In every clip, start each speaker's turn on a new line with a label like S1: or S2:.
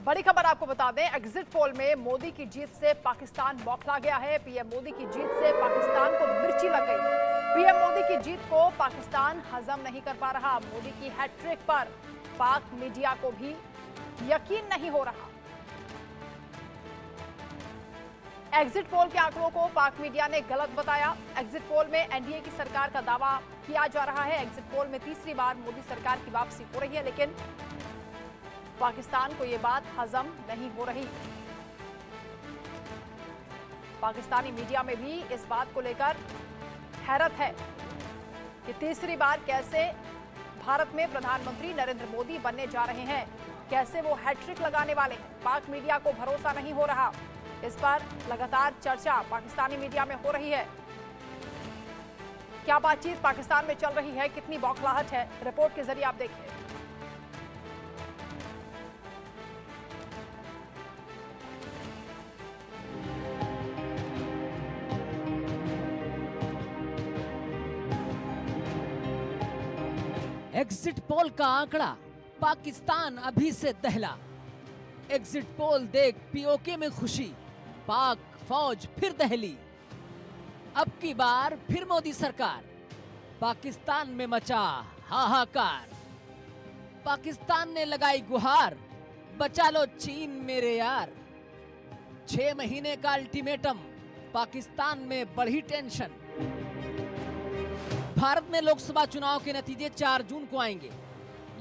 S1: बड़ी खबर आपको बता दें, एग्जिट पोल में मोदी की जीत से पाकिस्तान बौखला गया है। पीएम मोदी की जीत से पाकिस्तान को मिर्ची लग गई। पीएम मोदी की जीत को पाकिस्तान हजम नहीं कर पा रहा। मोदी की हैट्रिक पर पाक मीडिया को भी यकीन नहीं हो रहा। एग्जिट पोल के आंकड़ों को पाक मीडिया ने गलत बताया। एग्जिट पोल में एनडीए की सरकार का दावा किया जा रहा है। एग्जिट पोल में तीसरी बार मोदी सरकार की वापसी हो रही है, लेकिन पाकिस्तान को यह बात हजम नहीं हो रही। पाकिस्तानी मीडिया में भी इस बात को लेकर हैरत है कि तीसरी बार कैसे भारत में प्रधानमंत्री नरेंद्र मोदी बनने जा रहे हैं, कैसे वो हैट्रिक लगाने वाले। पाक मीडिया को भरोसा नहीं हो रहा। इस पर लगातार चर्चा पाकिस्तानी मीडिया में हो रही है। क्या बातचीत पाकिस्तान में चल रही है, कितनी बौखलाहट है, रिपोर्ट के जरिए आप देखिए।
S2: एग्जिट पोल का आंकड़ा, पाकिस्तान अभी से दहला। एग्जिट पोल देख पीओके में खुशी, पाक फौज फिर दहली। अब की बार फिर मोदी सरकार, पाकिस्तान में मचा हाहाकार। पाकिस्तान ने लगाई गुहार, बचा लो चीन मेरे यार। 6 महीने का अल्टीमेटम, पाकिस्तान में बढ़ी टेंशन। भारत में लोकसभा चुनाव के नतीजे 4 जून को आएंगे,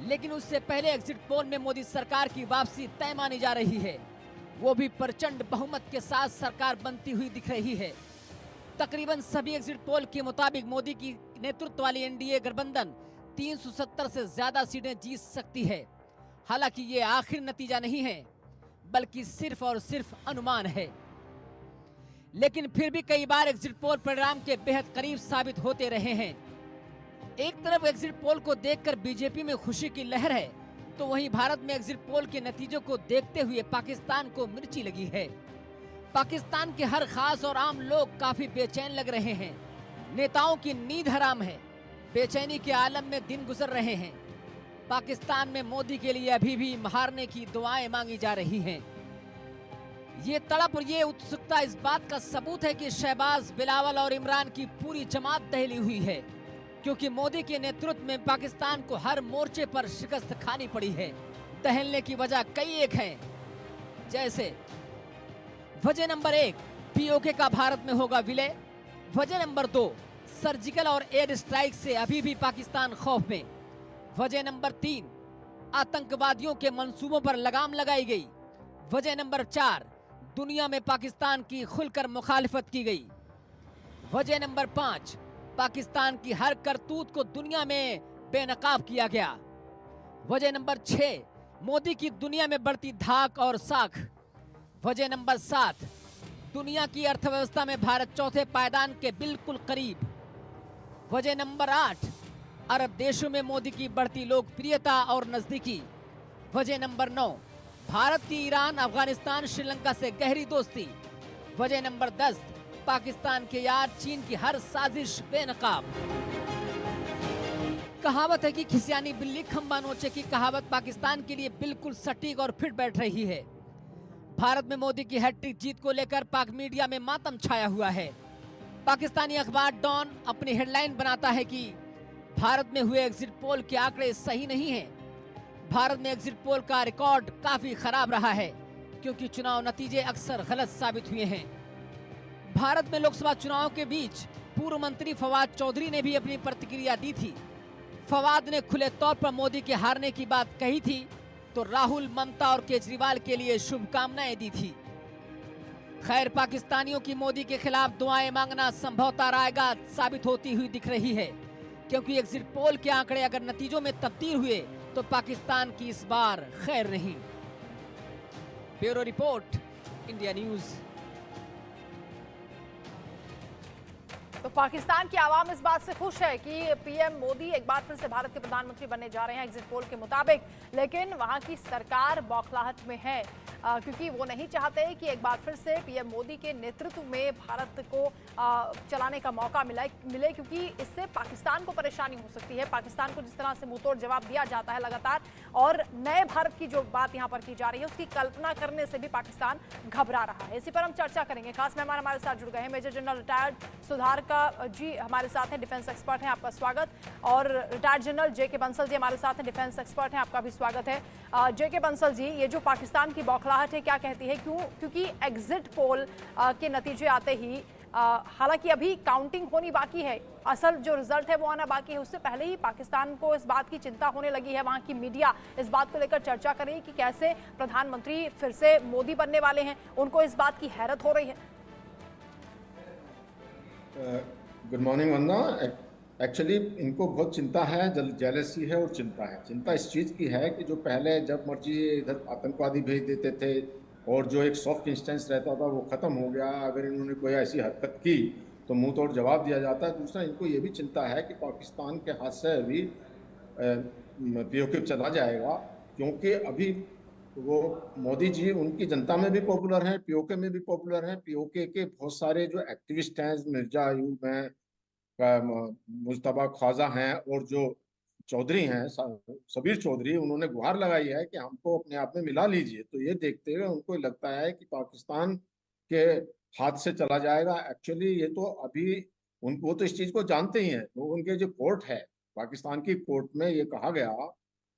S2: लेकिन उससे पहले एग्जिट पोल में मोदी सरकार की वापसी तय मानी जा रही है। वो भी प्रचंड बहुमत के साथ सरकार बनती हुई दिख रही है। तकरीबन सभी एग्जिट पोल के मुताबिक मोदी की नेतृत्व वाली एनडीए गठबंधन 370 से ज्यादा सीटें जीत सकती है। हालांकि ये आखिर नतीजा नहीं है, बल्कि सिर्फ और सिर्फ अनुमान है। लेकिन फिर भी कई बार एग्जिट पोल परिणाम के बेहद करीब साबित होते रहे हैं। एक तरफ एग्जिट पोल को देखकर बीजेपी में खुशी की लहर है, तो वहीं भारत में एग्जिट पोल के नतीजों को देखते हुए पाकिस्तान को मिर्ची लगी है। पाकिस्तान के हर खास और आम लोग काफी बेचैन लग रहे हैं। नेताओं की नींद हराम है, बेचैनी के आलम में दिन गुजर रहे हैं। पाकिस्तान में मोदी के लिए अभी भी हारने की दुआएं मांगी जा रही हैं। ये तड़प और ये उत्सुकता इस बात का सबूत है कि शहबाज, बिलावल और इमरान की पूरी जमात दहली हुई है, क्योंकि मोदी के नेतृत्व में पाकिस्तान को हर मोर्चे पर शिकस्त खानी पड़ी है। दहलने की वजह कई एक हैं, जैसे वजह नंबर 1, पीओके का भारत में होगा विलय। वजह नंबर 2, सर्जिकल और एयर स्ट्राइक से अभी भी पाकिस्तान खौफ में। वजह नंबर 3, आतंकवादियों के मंसूबों पर लगाम लगाई गई। वजह नंबर 4, दुनिया में पाकिस्तान की खुलकर मुखालिफत की गई। वजह नंबर 5, पाकिस्तान की हर करतूत को दुनिया में बेनकाब किया गया। वजह नंबर 6, मोदी की दुनिया में बढ़ती धाक और साख। वजह नंबर 7, दुनिया की अर्थव्यवस्था में भारत चौथे पायदान के बिल्कुल करीब। वजह नंबर 8, अरब देशों में मोदी की बढ़ती लोकप्रियता और नजदीकी। वजह नंबर 9, भारत की ईरान, अफगानिस्तान, श्रीलंका से गहरी दोस्ती। वजह नंबर 10, पाकिस्तान के यार चीन की हर साजिश बेनकाब। कहावत है कि खिसियानी बिल्ली खंबा नोचे की कहावत पाकिस्तान के लिए बिल्कुल सटीक और फिट बैठ रही है। भारत में मोदी की हैट्रिक जीत को लेकर पाक मीडिया में मातम छाया हुआ है। पाकिस्तानी अखबार डॉन अपनी हेडलाइन बनाता है कि भारत में हुए एग्जिट पोल के आंकड़े सही नहीं हैं। भारत में एग्जिट पोल का रिकॉर्ड काफी खराब रहा है, क्योंकि चुनाव नतीजे अक्सर गलत साबित हुए हैं। भारत में लोकसभा चुनाव के बीच पूर्व मंत्री फवाद चौधरी ने भी अपनी प्रतिक्रिया दी थी। फवाद ने खुले तौर पर मोदी के हारने की बात कही थी, तो राहुल, ममता और केजरीवाल के लिए शुभकामनाएं दी थी। खैर, पाकिस्तानियों की मोदी के खिलाफ दुआएं मांगना संभवतः रायगा साबित होती हुई दिख रही है, क्योंकि एग्जिट पोल के आंकड़े अगर नतीजों में तब्दील हुए तो पाकिस्तान की इस बार खैर नहीं। Bureau report, India news.
S1: तो पाकिस्तान की आवाम इस बात से खुश है कि पीएम मोदी एक बार फिर से भारत के प्रधानमंत्री बनने जा रहे हैं एग्जिट पोल के मुताबिक, लेकिन वहां की सरकार बौखलाहट में है क्योंकि वो नहीं चाहते कि एक बार फिर से पीएम मोदी के नेतृत्व में भारत को चलाने का मौका मिले क्योंकि इससे पाकिस्तान को परेशानी हो सकती है। पाकिस्तान को जिस तरह से मुंहतोड़ जवाब दिया जाता है लगातार, और नए भारत की जो बात यहाँ पर की जा रही है उसकी कल्पना करने से भी पाकिस्तान घबरा रहा है। इसी पर हम चर्चा करेंगे। खास मेहमान हमारे साथ जुड़ गए हैं, मेजर जनरल रिटायर्ड सुधाकर जी हमारे साथ हैं, डिफेंस एक्सपर्ट हैं, आपका स्वागत। और रिटायर्ड जनरल जेके बंसल जी हमारे साथ हैं, डिफेंस एक्सपर्ट हैं, आपका भी स्वागत है। जेके बंसल जी, ये जो पाकिस्तान की बौखलाहट है क्या कहती है, क्योंकि एग्जिट पोल के नतीजे आते ही हालांकि अभी काउंटिंग होनी बाकी है, असल जो रिजल्ट है वो आना बाकी है, उससे पहले ही पाकिस्तान को इस बात की चिंता होने लगी है। वहां की मीडिया इस बात को लेकर चर्चा कर रही है कि कैसे प्रधानमंत्री फिर से मोदी बनने वाले हैं, उनको इस बात की हैरत हो रही है।
S3: गुड मॉर्निंग वंदना। एक्चुअली इनको बहुत चिंता है, जेलसी है और चिंता है। चिंता इस चीज़ की है कि जो पहले जब मर्जी इधर आतंकवादी भेज देते थे और जो एक सॉफ्ट इंस्टेंस रहता था वो ख़त्म हो गया। अगर इन्होंने कोई ऐसी हरकत की तो मुंह तोड़ जवाब दिया जाता है। दूसरा, इनको ये भी चिंता है कि पाकिस्तान के हाथ से अभी पीओके चला जाएगा, क्योंकि अभी वो मोदी जी उनकी जनता में भी पॉपुलर हैं, पीओके में भी पॉपुलर हैं। पीओके के बहुत सारे जो एक्टिविस्ट हैं, मिर्जा अयूब हैं, मुजतबा ख्वाजा हैं और जो चौधरी हैं सबीर चौधरी, उन्होंने गुहार लगाई है कि हमको अपने आप में मिला लीजिए। तो ये देखते हुए उनको लगता है कि पाकिस्तान के हाथ से चला जाएगा। एक्चुअली ये तो अभी उनको तो इस चीज़ को जानते ही हैं। तो उनके जो कोर्ट है, पाकिस्तान की कोर्ट में ये कहा गया,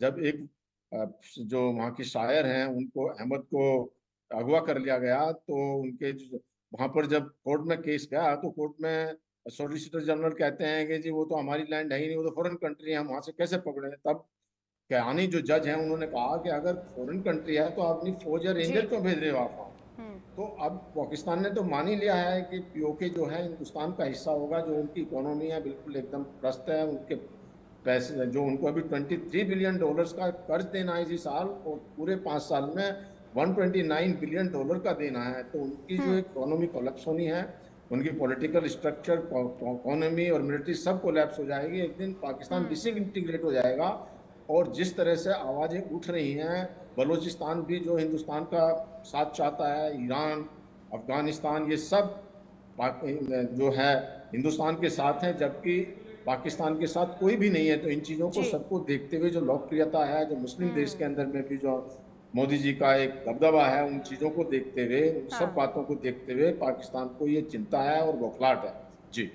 S3: जब एक जो वहाँ की शायर हैं उनको अहमद को अगवा कर लिया गया, तो उनके वहाँ पर जब कोर्ट में केस गया तो कोर्ट में सॉलिसिटर जनरल कहते हैं कि जी वो तो हमारी लैंड है ही नहीं, वो तो फॉरेन कंट्री है, हम वहाँ से कैसे पकड़े। तब कयानी जो जज हैं उन्होंने कहा कि अगर फॉरेन कंट्री है तो आप अपनी फौज या रेंजर क्यों भेज रहे हो आप वहाँ। तो अब पाकिस्तान ने तो मान ही लिया है कि पीओके जो है हिंदुस्तान का हिस्सा होगा। जो उनकी इकोनॉमी है बिल्कुल एकदम त्रस्त है। उनके पैसे जो उनको अभी $23 बिलियन का कर्ज देना है इसी साल, और पूरे 5 साल में $129 बिलियन का देना है। तो उनकी जो इकोनॉमी कोलैप्स होनी है, उनकी पॉलिटिकल स्ट्रक्चर, इकोनॉमी और मिलिट्री सब कोलैप्स हो जाएगी। एक दिन पाकिस्तान डिसइंटीग्रेट हो जाएगा। और जिस तरह से आवाज़ें उठ रही हैं, बलूचिस्तान भी जो हिंदुस्तान का साथ चाहता है, ईरान, अफगानिस्तान, ये सब जो है हिंदुस्तान के साथ हैं, जबकि पाकिस्तान के साथ कोई भी नहीं है। तो इन चीज़ों को सबको देखते हुए जो लोकप्रियता है, जो मुस्लिम देश के अंदर में भी जो मोदी जी का एक दबदबा है, उन चीज़ों को देखते हुए, उन सब बातों को देखते हुए पाकिस्तान को ये चिंता है और बौखलाहट है। जी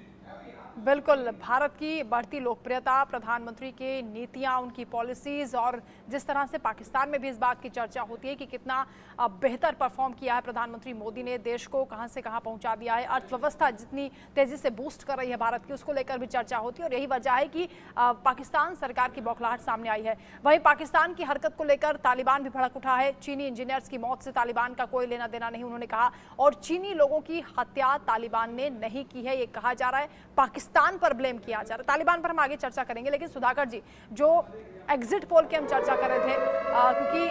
S1: बिल्कुल, भारत की बढ़ती लोकप्रियता, प्रधानमंत्री की नीतियां, उनकी पॉलिसीज, और जिस तरह से पाकिस्तान में भी इस बात की चर्चा होती है कि कितना बेहतर परफॉर्म किया है प्रधानमंत्री मोदी ने, देश को कहां से कहां पहुंचा दिया है, अर्थव्यवस्था जितनी तेजी से बूस्ट कर रही है भारत की, उसको लेकर भी चर्चा होती है। और यही वजह है कि पाकिस्तान सरकार की बौखलाहट सामने आई है। वहीं पाकिस्तान की हरकत को लेकर तालिबान भी भड़क उठा है। चीनी इंजीनियर्स की मौत से तालिबान का कोई लेना देना नहीं, उन्होंने कहा, और चीनी लोगों की हत्या तालिबान ने नहीं की है, ये कहा जा रहा है, पाकिस्तान पर ब्लेम किया जा रहा है। तालिबान पर हम आगे चर्चा करेंगे, लेकिन सुधाकर जी, जो एग्जिट पोल की हम चर्चा कर रहे थे, क्योंकि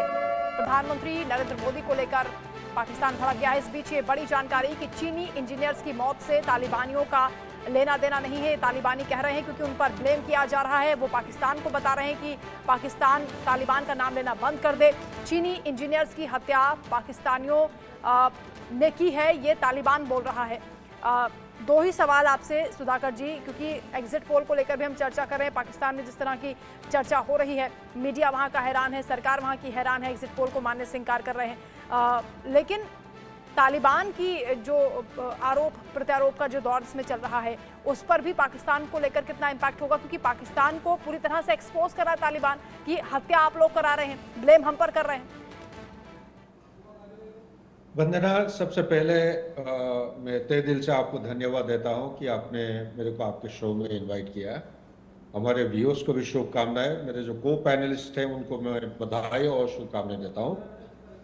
S1: प्रधानमंत्री नरेंद्र मोदी को लेकर पाकिस्तान भड़क गया है। इस बीच ये बड़ी जानकारी कि चीनी इंजीनियर्स की मौत से तालिबानियों का लेना देना नहीं है, तालिबानी कह रहे हैं, क्योंकि उन पर ब्लेम किया जा रहा है। वो पाकिस्तान को बता रहे हैं कि पाकिस्तान तालिबान का नाम लेना बंद कर दे। चीनी इंजीनियर्स की हत्या पाकिस्तानियों ने की है, ये तालिबान बोल रहा है। दो ही सवाल आपसे सुधाकर जी, क्योंकि एग्जिट पोल को लेकर भी हम चर्चा कर रहे हैं। पाकिस्तान में जिस तरह की चर्चा हो रही है, मीडिया वहां का हैरान है, सरकार वहां की हैरान है, एग्जिट पोल को मानने से इनकार कर रहे हैं। लेकिन तालिबान की जो आरोप प्रत्यारोप का जो दौर इसमें चल रहा है, उस पर भी पाकिस्तान को लेकर कितना इम्पैक्ट होगा, क्योंकि पाकिस्तान को पूरी तरह से एक्सपोज कर रहा है तालिबान की हत्या आप लोग करा रहे हैं, ब्लेम हम पर कर रहे हैं।
S4: वंदना, सबसे पहले मैं तहे दिल से आपको धन्यवाद देता हूं कि आपने मेरे को आपके शो में इनवाइट किया। हमारे व्यूअर्स को भी शुभकामनाएं। मेरे जो को पैनलिस्ट हैं उनको मैं बधाई और शुभकामनाएं देता हूं।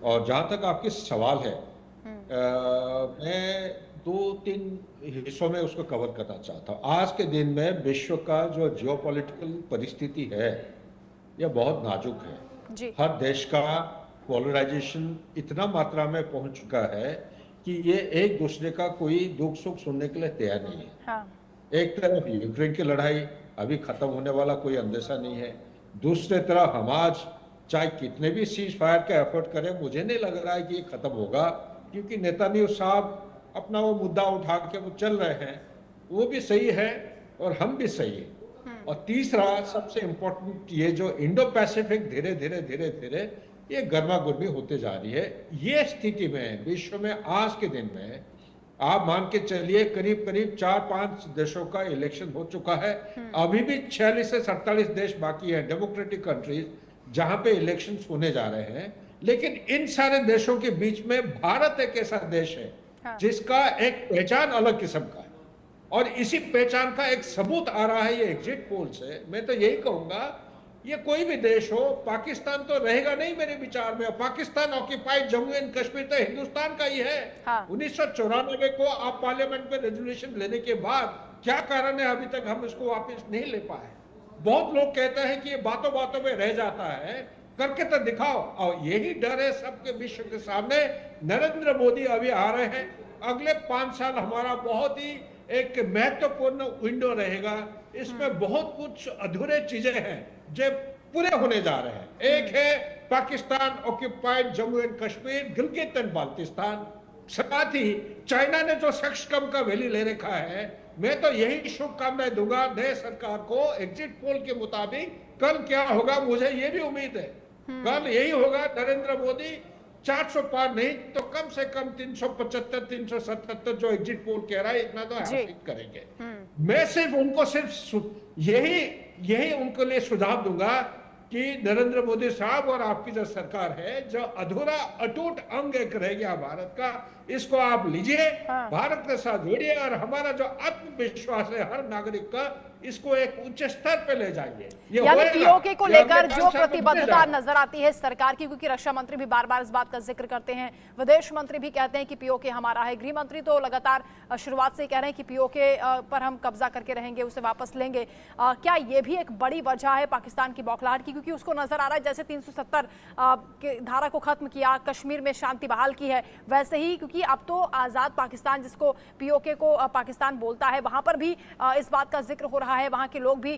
S4: और जहां तक आपके सवाल है, मैं 2-3 हिस्सों में उसको कवर करना चाहता हूँ। आज के दिन में विश्व का जो जियोपॉलिटिकल परिस्थिति है, यह बहुत नाजुक है जी। हर देश का पोलराइजेशन इतना मात्रा में पहुंच चुका है कि ये एक दूसरे का कोई दुख सुख सुनने के लिए तैयार नहीं है। हाँ। एक तरफ यूक्रेन की लड़ाई अभी खत्म होने वाला कोई अंदेशा नहीं है, दूसरे तरफ हमास चाहे कितने भी सीज फायर के एफर्ट करें, मुझे नहीं लग रहा है कि ये खत्म होगा, क्योंकि नेतन्याहू साहब अपना वो मुद्दा उठा के वो चल रहे हैं, वो भी सही है और हम भी सही है। और तीसरा सबसे इंपॉर्टेंट, ये जो इंडो पैसिफिक धीरे धीरे धीरे धीरे ये गर्मा गर्मी होते जा रही है। ये स्थिति में विश्व में आज के दिन में आप मान के चलिए करीब करीब 4-5 देशों का इलेक्शन हो चुका है, अभी भी 46 से 47 देश बाकी है डेमोक्रेटिक कंट्रीज जहां पे इलेक्शंस होने जा रहे हैं। लेकिन इन सारे देशों के बीच में भारत एक ऐसा देश है जिसका एक पहचान अलग किस्म का है, और इसी पहचान का एक सबूत आ रहा है ये एग्जिट पोल से। मैं तो यही कहूंगा, ये कोई भी देश हो, पाकिस्तान तो रहेगा नहीं मेरे विचार में। पाकिस्तान ऑक्यूपाइड जम्मू एंड कश्मीर तो हिंदुस्तान का ही है। 1994 को आप पार्लियामेंट में रेजोल्यूशन लेने के बाद क्या कारण है अभी तक हम इसको वापस नहीं ले पाए? बहुत लोग कहते हैं कि ये बातों बातों में रह जाता है, करके तो दिखाओ। और यही डर है सबके विश्व के सामने। नरेंद्र मोदी अभी आ रहे हैं, अगले 5 साल हमारा बहुत ही एक महत्वपूर्ण विंडो रहेगा। इसमें बहुत कुछ अधूरे चीजें हैं जो पूरे होने जा रहे हैं। एक है Pakistan occupied Jammu and Kashmir, Gilgit and Baltistan. साथ ही चाइना ने जो सक्सकम का वैली ले रखा है, मैं तो यही शुभकामनाएं दूंगा नए सरकार को। एग्जिट पोल के मुताबिक कल क्या होगा मुझे ये भी उम्मीद है, कल यही होगा, नरेंद्र मोदी 400 पार नहीं तो कम से कम 375 377 जो एग्जिट पोल कह रहा है इतना तो हासिल करेंगे। मैं सिर्फ उनको यही उनके लिए सुझाव दूंगा कि नरेंद्र मोदी साहब और आपकी जो सरकार है, जो अधूरा अटूट अंग एक रह गया भारत का, इसको आप लीजिए, भारत के साथ जोड़िए और हमारा जो आत्मविश्वास है हर नागरिक का, इसको एक उच्च स्तर पे ले जाइए।
S1: यानी पीओके को लेकर जो प्रतिबद्धता नजर आती है सरकार की, क्योंकि रक्षा मंत्री भी बार बार इस बात का जिक्र करते हैं, विदेश मंत्री भी कहते हैं कि पीओके हमारा है, गृह मंत्री तो लगातार शुरुआत से कह रहे हैं कि पीओके पर हम कब्जा करके रहेंगे, उसे वापस लेंगे। क्या ये भी एक बड़ी वजह है पाकिस्तान की बौखलाहट की? क्योंकि उसको नजर आ रहा है जैसे 370 के धारा को खत्म किया, कश्मीर में शांति बहाल की है, वैसे ही क्योंकि अब तो आजाद पाकिस्तान जिसको पीओके को पाकिस्तान बोलता है, वहां पर भी इस बात का जिक्र हो रहा है। वहां के लोग भी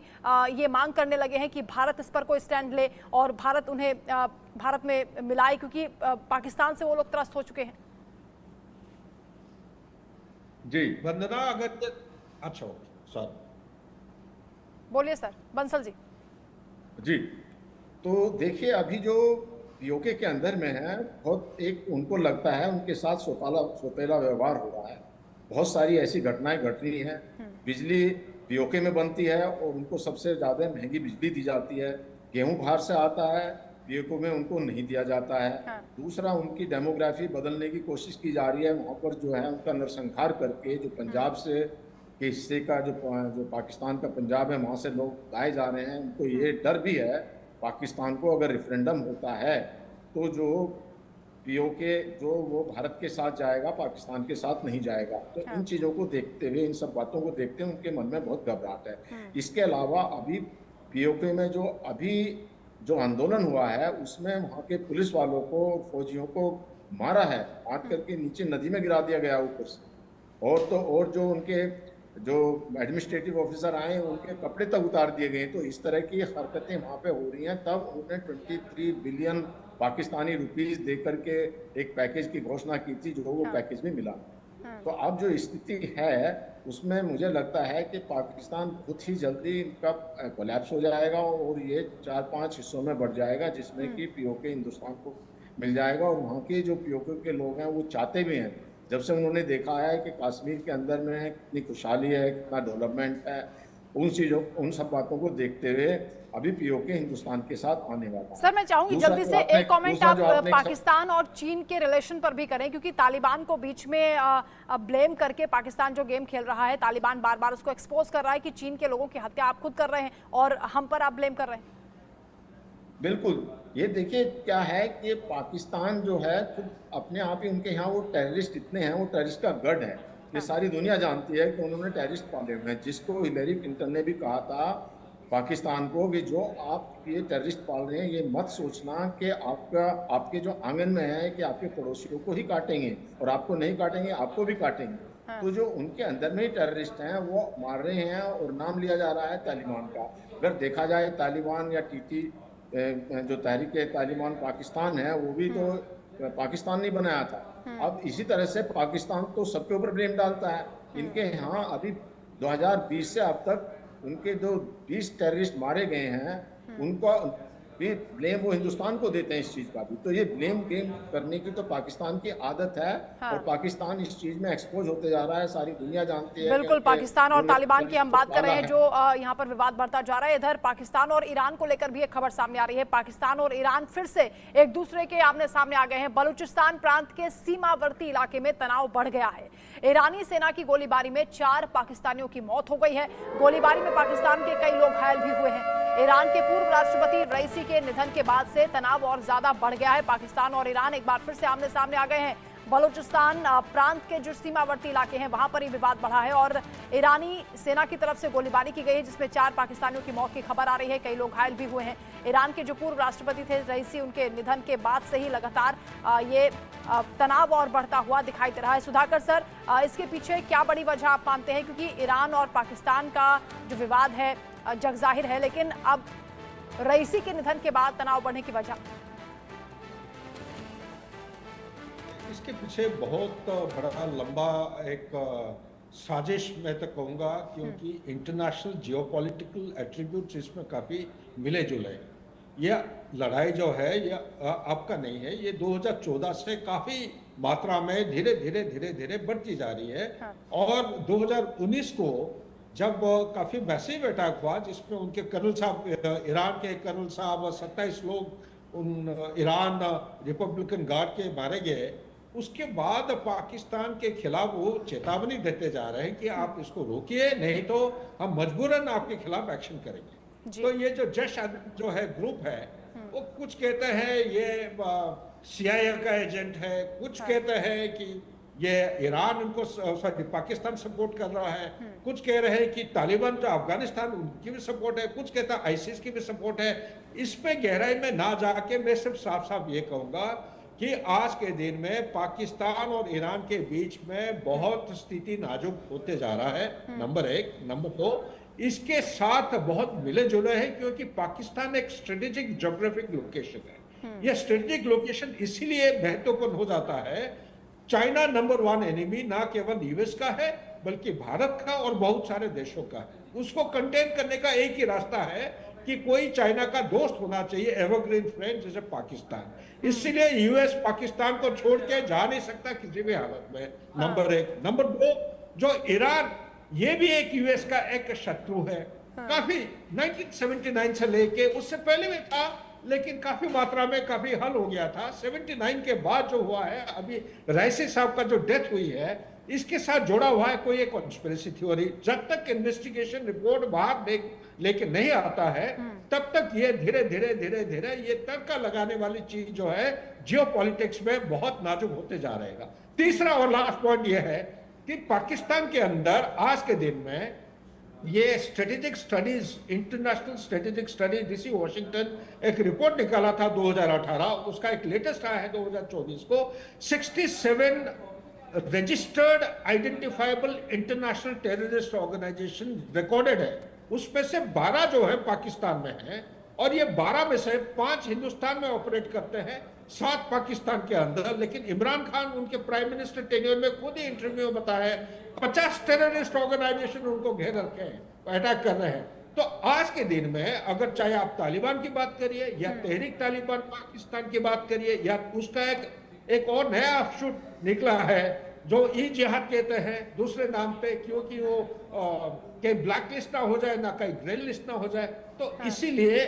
S1: ये मांग करने लगे हैं कि भारत इस पर कोई स्टैंड ले और भारत उन्हें भारत में मिलाए, क्योंकि पाकिस्तान से वो लोग त्रस्त हो चुके हैं।
S4: जी वंदना, अगर अच्छा सर
S1: बोलिए सर, बंसल जी।
S3: जी तो देखिए, अभी जो पीओके के अंदर में है, बहुत एक उनको लगता है उनके साथ सौतेला व्यवहार हो रहा है। बहुत सारी ऐसी घटनाएं घट रही हैं। बिजली पीओके में बनती है और उनको सबसे ज़्यादा महंगी बिजली दी जाती है। गेहूं बाहर से आता है, पीओके में उनको नहीं दिया जाता है। दूसरा, उनकी डेमोग्राफी बदलने की कोशिश की जा रही है। वहाँ पर जो है उनका नरसंहार करके जो पंजाब से के हिस्से का जो पाकिस्तान का पंजाब है, वहाँ से लोग लाए जा रहे हैं। उनको ये डर भी है पाकिस्तान को, अगर रेफरेंडम होता है तो जो पीओके जो वो भारत के साथ जाएगा, पाकिस्तान के साथ नहीं जाएगा। तो इन चीज़ों को देखते हुए, इन सब बातों को देखते हुए उनके मन में बहुत घबराहट है। इसके अलावा अभी पीओके में जो आंदोलन हुआ है, उसमें वहाँ के पुलिस वालों को, फौजियों को मारा है, मार करके नीचे नदी में गिरा दिया गया ऊपर से। और जो उनके जो एडमिनिस्ट्रेटिव ऑफिसर आए, उनके कपड़े तक उतार दिए गए। तो इस तरह की हरकतें वहाँ पे हो रही हैं। तब उन्होंने 23 बिलियन पाकिस्तानी रुपीस दे करके एक पैकेज की घोषणा की थी, जो वो पैकेज भी मिला। तो अब जो स्थिति है उसमें मुझे लगता है कि पाकिस्तान बहुत ही जल्दी इनका कोलैप्स हो जाएगा और ये 4-5 हिस्सों में बढ़ जाएगा, जिसमें कि पीओके हिंदुस्तान को मिल जाएगा। और वहाँ के जो पीओके के लोग हैं वो चाहते भी हैं, जब से उन्होंने देखा है कि कश्मीर के अंदर में कितनी खुशहाली है, कितना डेवलपमेंट है, उन सब बातों को देखते हुए अभी पीओके हिंदुस्तान के साथ आने वाला है।
S1: सर मैं चाहूंगी जल्दी से एक कमेंट आप पाकिस्तान और चीन के रिलेशन पर भी करें, क्योंकि तालिबान को बीच में ब्लेम करके पाकिस्तान जो गेम खेल रहा है, तालिबान बार बार उसको एक्सपोज कर रहा है कि चीन के लोगों की हत्या आप खुद कर रहे हैं और हम पर आप ब्लेम कर रहे हैं।
S3: बिल्कुल, ये देखिए क्या है कि पाकिस्तान जो है खुद अपने आप ही, उनके यहाँ वो टेररिस्ट इतने हैं, वो टेररिस्ट का गढ़ है। ये सारी दुनिया जानती है कि उन्होंने टेररिस्ट पाले हुए हैं, जिसको हिलेरी क्लिंटन ने भी कहा था पाकिस्तान को कि जो आप ये टेररिस्ट पाल रहे हैं, ये मत सोचना कि आपके जो आंगन में है कि आपके पड़ोसियों को ही काटेंगे और आपको नहीं काटेंगे, आपको भी काटेंगे। तो जो उनके अंदर में ही टेररिस्ट हैं वो मार रहे हैं और नाम लिया जा रहा है तालिबान का। अगर देखा जाए तालिबान या टीटी जो तहरीक तालिबान पाकिस्तान है वो भी तो पाकिस्तान नहीं बनाया था। अब इसी तरह से पाकिस्तान तो सबके ऊपर ब्लेम डालता है। इनके यहाँ अभी 2020 से अब तक उनके जो 20 टेररिस्ट मारे गए हैं उनका भी ब्लेम वो हिंदुस्तान को देते हैं इस चीज का भी। तो ये ब्लेम गेम करने की तो पाकिस्तान की आदत है। और पाकिस्तान इस चीज में एक्सपोज होते जा रहा है, सारी दुनिया जानती है।
S1: बिल्कुल, पाकिस्तान और तालिबान की हम बात कर रहे हैं जो यहाँ पर विवाद बढ़ता जा रहा है। इधर पाकिस्तान और ईरान को लेकर भी एक खबर सामने आ रही है। पाकिस्तान और ईरान फिर से एक दूसरे के आमने सामने आ गए हैं। बलूचिस्तान प्रांत के सीमावर्ती इलाके में तनाव बढ़ गया है। ईरानी सेना की गोलीबारी में 4 पाकिस्तानियों की मौत हो गई है। गोलीबारी में पाकिस्तान के कई लोग घायल भी हुए हैं। ईरान के पूर्व राष्ट्रपति रईसी के निधन के बाद से तनाव और ज्यादा बढ़ गया है। पाकिस्तान और ईरान एक बार फिर से आमने सामने आ गए हैं। बलूचिस्तान प्रांत के जो सीमावर्ती इलाके हैं वहां पर ही विवाद बढ़ा है और ईरानी सेना की तरफ से गोलीबारी की गई है जिसमें 4 पाकिस्तानियों की मौत की खबर आ रही है। कई लोग घायल भी हुए हैं। ईरान के जो पूर्व राष्ट्रपति थे रईसी, उनके निधन के बाद से ही लगातार ये तनाव और बढ़ता हुआ दिखाई दे रहा है। सुधाकर सर, इसके पीछे क्या बड़ी वजह आप मानते हैं? क्योंकि ईरान और पाकिस्तान का जो विवाद है जग जाहिर है, लेकिन अब रईसी के निधन के बाद तनाव बढ़ने की वजह?
S4: इसके पीछे बहुत बड़ा लंबा एक साजिश मैं तो कहूँगा, क्योंकि इंटरनेशनल जियोपॉलिटिकल एट्रीब्यूट्स इसमें काफ़ी मिले जुले। यह लड़ाई जो है यह आपका नहीं है, ये 2014 से काफ़ी मात्रा में धीरे धीरे बढ़ती जा रही है। और 2019 को जब काफ़ी मैसिव अटैक हुआ जिसमें उनके कर्नल साहब, ईरान के कर्नल साहब, 27 लोग उन ईरान रिपब्लिकन गार्ड के मारे गए, उसके बाद पाकिस्तान के खिलाफ वो चेतावनी देते जा रहे हैं कि आप इसको रोकिए, नहीं तो हम मजबूरन आपके खिलाफ एक्शन करेंगे। तो ये जो जश जो है ग्रुप है, वो कुछ कहते हैं ये CIA का एजेंट है, कुछ कहते हैं कि ये ईरान उनको सॉरी पाकिस्तान सपोर्ट कर रहा है, कुछ कह रहे हैं कि तालिबान जो अफगानिस्तान उनकी भी सपोर्ट है, कुछ कहता है आईसिस की भी सपोर्ट है। इस पे गहराई में ना जाके मैं सिर्फ साफ साफ ये कहूंगा कि आज के दिन में पाकिस्तान और ईरान के बीच में बहुत स्थिति नाजुक होते जा रहा है, नंबर 1। नंबर 2, इसके साथ बहुत मिले जुले हैं क्योंकि पाकिस्तान एक स्ट्रेटेजिक ज्योग्राफिक लोकेशन है। यह स्ट्रेटेजिक लोकेशन इसीलिए महत्वपूर्ण हो जाता है, चाइना नंबर 1 एनिमी ना केवल यूएस का है बल्कि भारत का और बहुत सारे देशों का है। उसको कंटेन करने का एक ही रास्ता है कि कोई चाइना का दोस्त होना चाहिए, एवरग्रीन फ्रेंड, जैसे पाकिस्तान। इसलिए यूएस पाकिस्तान को छोड़ के जा नहीं सकता किसी भी हालत में, नंबर 1। नंबर 2, जो ईरान, ये भी एक यूएस का एक शत्रु है। काफी 1979 से लेके, उससे पहले भी था लेकिन काफी मात्रा में काफी हल हो गया था। 79 के बाद जो हुआ है, अभी रईसी साहब का जो डेथ हुई है, इसके साथ जुड़ा हुआ है कोई एक कॉन्स्पिरेसी थ्योरी। जब तक इन्वेस्टिगेशन रिपोर्ट बाहर लेके नहीं आता है तब तक ये धीरे धीरे ये तड़का लगाने वाली चीज जो है जियोपॉलिटिक्स में बहुत नाजुक होते जा रहेगा। तीसरा और लास्ट पॉइंट ये है कि पाकिस्तान के अंदर आज के दिन में ये strategic studies, international strategic studies, DC Washington एक रिपोर्ट निकाला था 2018, उसका एक लेटेस्ट आया है 2024 को। 67 registered identifiable international terrorist organisation recorded है, उसमें से 12 जो है पाकिस्तान में है और ये 12 में से 5 हिंदुस्तान में ऑपरेट करते हैं, 7 पाकिस्तान के अंदर। लेकिन इमरान खान उनके प्राइम मिनिस्टर टेन्योर में खुद ही इंटरव्यू में बताया है 50 टेररिस्ट ऑर्गेनाइजेशन उनको घेर रखे हैं, अटैक कर रहे हैं। तो आज के दिन में अगर चाहे आप तालिबान की बात करिए या तहरीक तालिबान पाकिस्तान की बात करिए, या उसका एक और नया ऑफशूट निकला है जो ई जिहाद कहते हैं दूसरे नाम पे, क्योंकि वो कहीं ब्लैक लिस्ट ना हो जाए ना कहीं ग्रे लिस्ट ना हो जाए। तो इसीलिए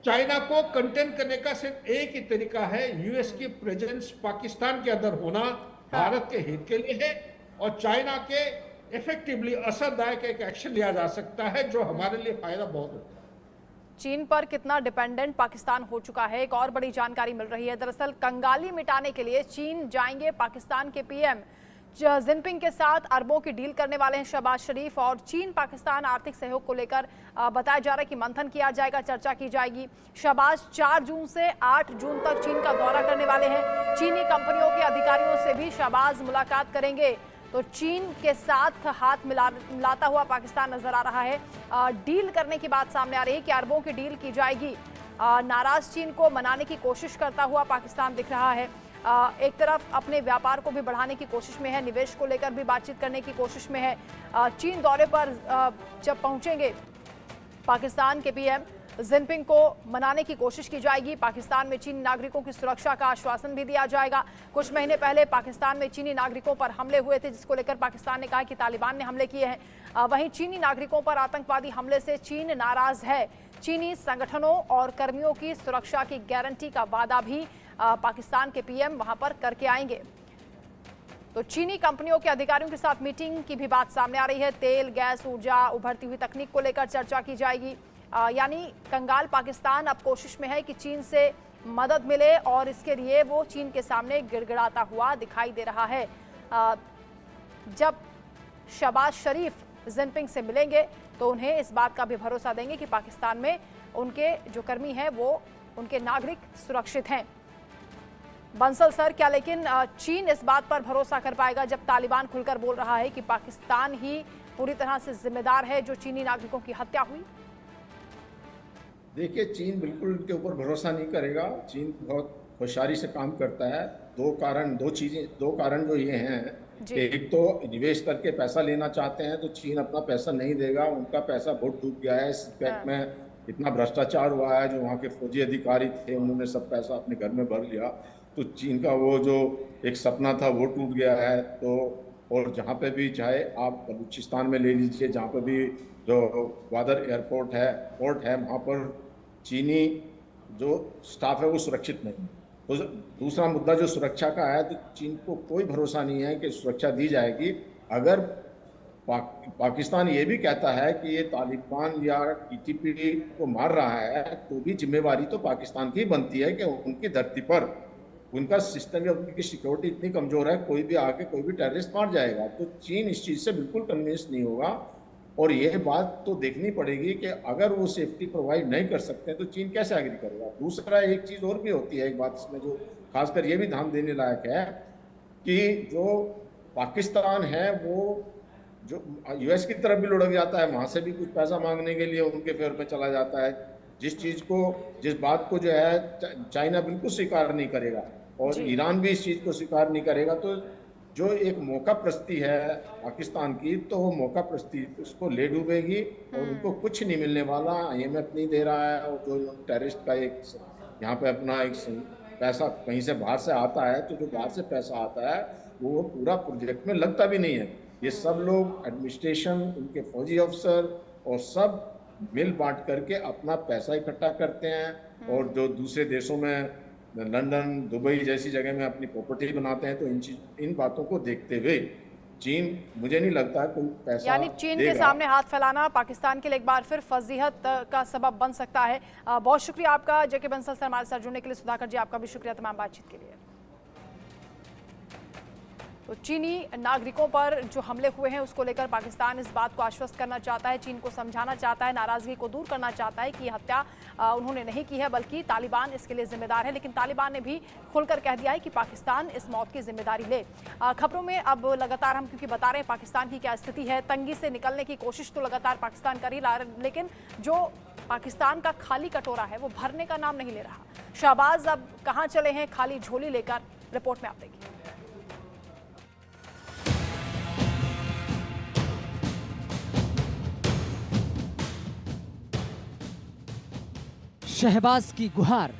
S4: चाइना को कंटेन करने का सिर्फ एक ही तरीका है, यूएस की प्रेजेंस पाकिस्तान के अंदर होना भारत के हित के लिए है और चाइना के इफेक्टिवली असरदायक एक एक्शन लिया जा सकता है जो हमारे लिए फायदा बहुत होगा।
S1: चीन पर कितना डिपेंडेंट पाकिस्तान हो चुका है, एक और बड़ी जानकारी मिल रही है। दरअसल कंगाली मिटाने के लिए चीन जाएंगे पाकिस्तान के पीएम। जिनपिंग के साथ अरबों की डील करने वाले हैं शहबाज शरीफ, और चीन पाकिस्तान आर्थिक सहयोग को लेकर बताया जा रहा है कि मंथन किया जाएगा, चर्चा की जाएगी। शहबाज 4 जून से 8 जून तक चीन का दौरा करने वाले हैं। चीनी कंपनियों के अधिकारियों से भी शहबाज मुलाकात करेंगे। तो चीन के साथ हाथ मिलाता हुआ पाकिस्तान नजर आ रहा है। डील करने की बात सामने आ रही है कि अरबों की डील की जाएगी। नाराज चीन को मनाने की कोशिश करता हुआ पाकिस्तान दिख रहा है। एक तरफ अपने व्यापार को भी बढ़ाने की कोशिश में है, निवेश को लेकर भी बातचीत करने की कोशिश में है। चीन दौरे पर जब पहुंचेंगे पाकिस्तान के पीएम, जिनपिंग को मनाने की कोशिश की जाएगी। पाकिस्तान में चीनी नागरिकों की सुरक्षा का आश्वासन भी दिया जाएगा। कुछ महीने पहले पाकिस्तान में चीनी नागरिकों पर हमले हुए थे, जिसको लेकर पाकिस्तान ने कहा कि तालिबान ने हमले किए हैं। वहीं चीनी नागरिकों पर आतंकवादी हमले से चीन नाराज है। चीनी संगठनों और कर्मियों की सुरक्षा की गारंटी का वादा भी पाकिस्तान के पीएम वहां पर करके आएंगे। तो चीनी कंपनियों के अधिकारियों के साथ मीटिंग की भी बात सामने आ रही है। तेल, गैस, ऊर्जा, उभरती हुई तकनीक को लेकर चर्चा की जाएगी। यानी कंगाल पाकिस्तान अब कोशिश में है कि चीन से मदद मिले, और इसके लिए वो चीन के सामने गिड़गिड़ाता हुआ दिखाई दे रहा है। जब शहबाज शरीफ जिनपिंग से मिलेंगे तो उन्हें इस बात का भी भरोसा देंगे कि पाकिस्तान में उनके जो कर्मी हैं वो उनके नागरिक सुरक्षित हैं। बंसल सर, क्या लेकिन चीन इस बात पर भरोसा कर पाएगा जब तालिबान खुलकर बोल रहा है कि पाकिस्तान ही पूरी तरह से जिम्मेदार है जो चीनी नागरिकों की हत्या हुई?
S3: देखिए, चीन बिल्कुल इनके ऊपर भरोसा नहीं करेगा। चीन बहुत होशियारी से काम करता है। दो कारण जो ये हैं कि एक तो निवेश करके पैसा लेना चाहते हैं, तो चीन अपना पैसा नहीं देगा। उनका पैसा बहुत डूब गया है। इस बैंक में इतना भ्रष्टाचार हुआ है, जो वहाँ के फौजी अधिकारी थे उन्होंने सब पैसा अपने घर में भर लिया। तो चीन का वो जो एक सपना था वो टूट गया है। तो और जहाँ पे भी, चाहे आप बलूचिस्तान में ले लीजिए, जहाँ पे भी जो ग्वादर एयरपोर्ट है, पोर्ट है, वहाँ पर चीनी जो स्टाफ है वो सुरक्षित नहीं। तो दूसरा मुद्दा जो सुरक्षा का है, तो चीन को कोई भरोसा नहीं है कि सुरक्षा दी जाएगी। अगर पाकिस्तान ये भी कहता है कि ये तालिबान या टीटीपी को मार रहा है, तो भी जिम्मेवारी तो पाकिस्तान की बनती है कि उनकी धरती पर उनका सिस्टम या उनकी सिक्योरिटी इतनी कमज़ोर है, कोई भी आके कोई भी टेररिस्ट मार जाएगा। तो चीन इस चीज़ से बिल्कुल कन्विंस नहीं होगा। और ये बात तो देखनी पड़ेगी कि अगर वो सेफ्टी प्रोवाइड नहीं कर सकते तो चीन कैसे एग्री करेगा। दूसरा एक चीज़ और भी होती है, एक बात इसमें जो खासकर ये भी ध्यान देने लायक है कि जो पाकिस्तान है वो जो यूएस की तरफ भी लुढ़क जाता है, वहाँ से भी कुछ पैसा मांगने के लिए उनके फेवर में चला जाता है। जिस बात को जो है चाइना बिल्कुल स्वीकार नहीं करेगा और ईरान भी इस चीज़ को स्वीकार नहीं करेगा। तो जो एक मौका प्रस्ती है पाकिस्तान की, तो वो मौका प्रस्ती उसको ले डूबेगी और उनको कुछ नहीं मिलने वाला। IMF नहीं दे रहा है, और जो टेररिस्ट का एक यहाँ पे अपना एक पैसा कहीं से बाहर से आता है, तो जो बाहर से पैसा आता है वो पूरा प्रोजेक्ट में लगता भी नहीं है। ये सब लोग एडमिनिस्ट्रेशन, उनके फौजी अफसर और सब मिल बांट करके अपना पैसा इकट्ठा करते हैं, और जो दूसरे देशों में लंदन, दुबई जैसी जगह में अपनी प्रॉपर्टी बनाते हैं। तो इन बातों को देखते हुए चीन, मुझे नहीं लगता कोई पैसा,
S1: यानी चीन के सामने हाथ फैलाना पाकिस्तान के लिए एक बार फिर फजीहत का सबब बन सकता है। बहुत शुक्रिया आपका जेके बंसल सर हमारे साथ जुड़ने के लिए। सुधाकर जी, आपका भी शुक्रिया तमाम बातचीत के लिए। तो चीनी नागरिकों पर जो हमले हुए हैं उसको लेकर पाकिस्तान इस बात को आश्वस्त करना चाहता है, चीन को समझाना चाहता है, नाराजगी को दूर करना चाहता है कि ये हत्या उन्होंने नहीं की है, बल्कि तालिबान इसके लिए जिम्मेदार है। लेकिन तालिबान ने भी खुलकर कह दिया है कि पाकिस्तान इस मौत की जिम्मेदारी ले। खबरों में अब लगातार हम क्योंकि बता रहे हैं पाकिस्तान की क्या स्थिति है, तंगी से निकलने की कोशिश तो लगातार पाकिस्तान कर ही रहा है, लेकिन जो पाकिस्तान का खाली कटोरा है वो भरने का नाम नहीं ले रहा। शहबाज अब कहाँ चले हैं खाली झोली लेकर, रिपोर्ट में आप देखिए।
S2: शहबाज की गुहार,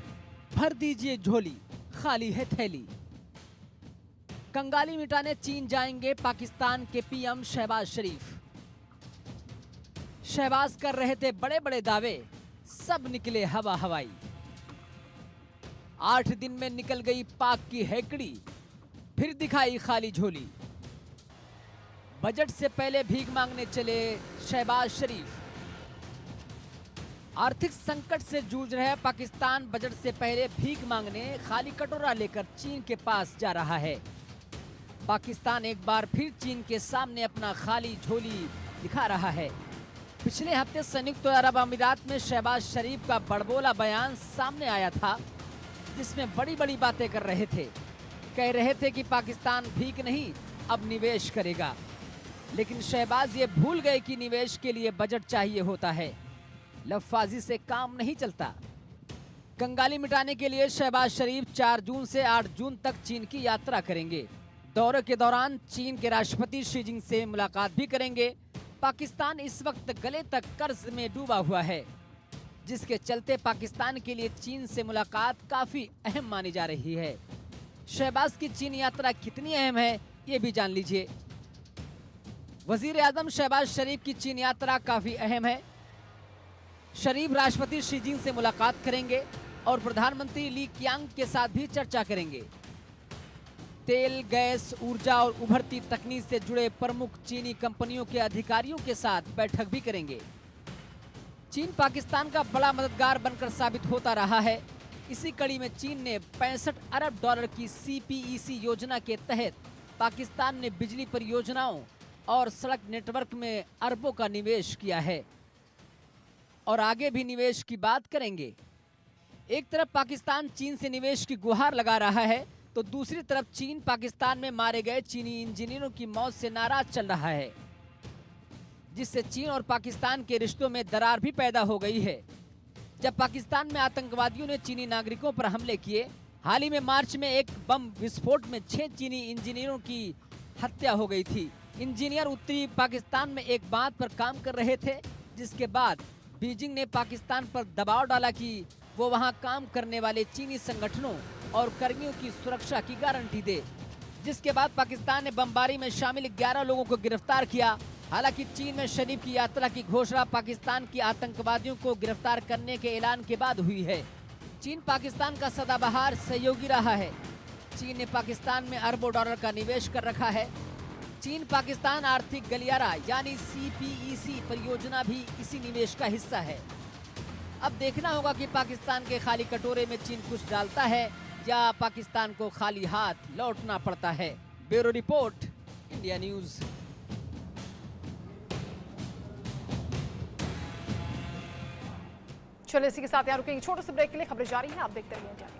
S2: भर दीजिए झोली, खाली है थैली। कंगाली मिटाने चीन जाएंगे पाकिस्तान के पीएम शहबाज शरीफ। शहबाज कर रहे थे बड़े बड़े दावे, सब निकले हवा हवाई। 8 दिन में निकल गई पाक की हैकड़ी, फिर दिखाई खाली झोली। बजट से पहले भीख मांगने चले शहबाज शरीफ। आर्थिक संकट से जूझ रहे पाकिस्तान बजट से पहले भीख मांगने खाली कटोरा लेकर चीन के पास जा रहा है। पाकिस्तान एक बार फिर चीन के सामने अपना खाली झोली दिखा रहा है। पिछले हफ्ते संयुक्त अरब अमीरात में शहबाज शरीफ का बड़बोला बयान सामने आया था, जिसमें बड़ी बड़ी बातें कर रहे थे। कह रहे थे कि पाकिस्तान भीख नहीं अब निवेश करेगा, लेकिन शहबाज ये भूल गए कि निवेश के लिए बजट चाहिए होता है। लफाजी से काम नहीं चलता। कंगाली मिटाने के लिए शहबाज शरीफ 4 जून से 8 जून तक चीन की यात्रा करेंगे। दौरे के दौरान चीन के राष्ट्रपति शी जिनपिंग से मुलाकात भी करेंगे। पाकिस्तान इस वक्त गले तक कर्ज में डूबा हुआ है, जिसके चलते पाकिस्तान के लिए चीन से मुलाकात काफी अहम मानी जा रही है। शहबाज की चीन यात्रा कितनी अहम है, ये भी जान लीजिए। वजीर आजम शहबाज शरीफ की चीन यात्रा काफी अहम है। शरीफ राष्ट्रपति शी जिनपिंग से मुलाकात करेंगे और प्रधानमंत्री ली क्यांग के साथ भी चर्चा करेंगे। तेल, गैस, ऊर्जा और उभरती तकनीक से जुड़े प्रमुख चीनी कंपनियों के अधिकारियों के साथ बैठक भी करेंगे। चीन पाकिस्तान का बड़ा मददगार बनकर साबित होता रहा है। इसी कड़ी में चीन ने 65 अरब डॉलर की CPEC योजना के तहत पाकिस्तान में बिजली परियोजनाओं और सड़क नेटवर्क में अरबों का निवेश किया है और आगे भी निवेश की बात करेंगे। एक तरफ पाकिस्तान चीन से निवेश की गुहार लगा रहा है, तो दूसरी तरफ चीन पाकिस्तान में मारे गए चीनी इंजीनियरों की मौत से नाराज चल रहा है, जिससे चीन और पाकिस्तान के रिश्तों में दरार भी पैदा हो गई है। जब पाकिस्तान में आतंकवादियों ने चीनी नागरिकों पर हमले किए, हाल ही में मार्च में एक बम विस्फोट में 6 चीनी इंजीनियरों की हत्या हो गई थी। इंजीनियर उत्तरी पाकिस्तान में एक बांध पर काम कर रहे थे, जिसके बाद बीजिंग ने पाकिस्तान पर दबाव डाला कि वो वहां काम करने वाले चीनी संगठनों और कर्मियों की सुरक्षा की गारंटी दे, जिसके बाद पाकिस्तान ने बमबारी में शामिल 11 लोगों को गिरफ्तार किया। हालांकि चीन में शरीफ की यात्रा की घोषणा पाकिस्तान की आतंकवादियों को गिरफ्तार करने के ऐलान के बाद हुई है। चीन पाकिस्तान का सदाबहार सहयोगी रहा है। चीन ने पाकिस्तान में अरबों डॉलर का निवेश कर रखा है। चीन पाकिस्तान आर्थिक गलियारा यानी CPEC परियोजना भी इसी निवेश का हिस्सा है। अब देखना होगा कि पाकिस्तान के खाली कटोरे में चीन कुछ डालता है या पाकिस्तान को खाली हाथ लौटना पड़ता है। Bureau report, India news.
S1: चलिए इसी के साथ यहाँ रुकेंगे छोटे से ब्रेक के लिए। खबरें जारी हैं, आप देखते रहिए इंडिया न्यूज।